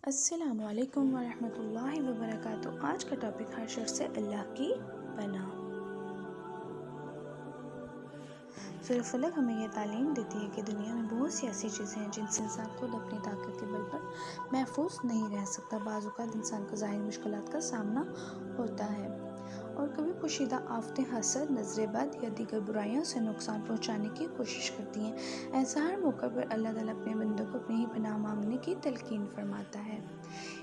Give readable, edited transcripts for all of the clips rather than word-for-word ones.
السلام علیکم ورحمۃ اللہ وبرکاتہ۔ آج کا ٹاپک ہر شخص سے اللہ کی پناہ۔ سورہ فلق ہمیں یہ تعلیم دیتی ہے کہ دنیا میں بہت سی ایسی چیزیں ہیں جن سے انسان خود اپنی طاقت کے بل پر محفوظ نہیں رہ سکتا۔ بعض اوقات انسان کو ظاہری مشکلات کا سامنا ہوتا ہے اور کبھی پوشیدہ آفتیں حسد، نظر بد یا دیگر برائیوں سے نقصان پہنچانے کی کوشش کرتی ہیں۔ ایسا ہر موقع پر اللہ تعالیٰ اپنے بندوں کو اپنی ہی پناہ مانگنے کی تلقین فرماتا ہے۔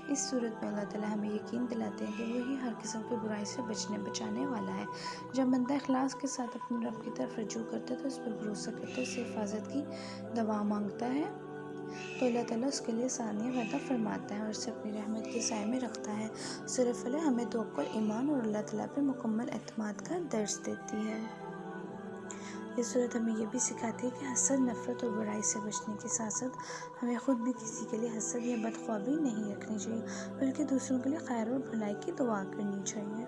اس صورت میں اللہ تعالیٰ ہمیں یقین دلاتے ہیں کہ وہی ہر قسم کی برائی سے بچانے والا ہے۔ جب بندہ اخلاص کے ساتھ اپنے رب کی طرف رجوع کرتا ہے، تو اس پر بھروسہ کرتا ہے، اس سے حفاظت کی دعا مانگتا ہے، تو اللہ تعالیٰ اس کے لیے ثانیہ وعدہ فرماتا ہے اور اسے اپنی رحمت کے سائے میں رکھتا ہے۔ سورہ فلق ہمیں توکل، ایمان اور اللہ تعالیٰ پر مکمل اعتماد کا درس دیتی ہے۔ یہ صورت ہمیں یہ بھی سکھاتی ہے کہ حسد، نفرت اور برائی سے بچنے کے ساتھ ساتھ ہمیں خود بھی کسی کے لیے حسد یا بدخواہی نہیں رکھنی چاہیے، بلکہ دوسروں کے لیے خیر اور بھلائی کی دعا کرنی چاہیے۔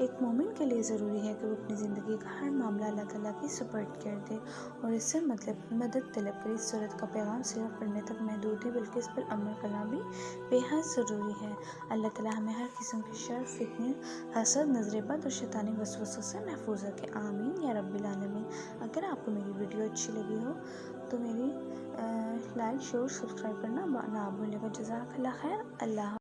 ایک مومن کے لیے ضروری ہے کہ وہ اپنی زندگی کا ہر معاملہ اللہ تعالیٰ کی سپرد کر دے اور اس سے مدد طلب کرے۔ اس صورت کا پیغام صرف پڑھنے تک محدود نہیں، بلکہ اس پر عمل کرنا بھی بے حد ضروری ہے۔ اللہ تعالیٰ ہمیں ہر قسم کے شر، فتنے، حسد، نظر بد اور شیطانی وسوسوں سے محفوظ رکھے، آمین یا رب العالمین۔ اگر آپ کو میری ویڈیو اچھی لگی ہو تو میری لائک، شیئر، سبسکرائب کرنا نہ بھولے گا۔ جزاک اللہ خیر۔ اللہ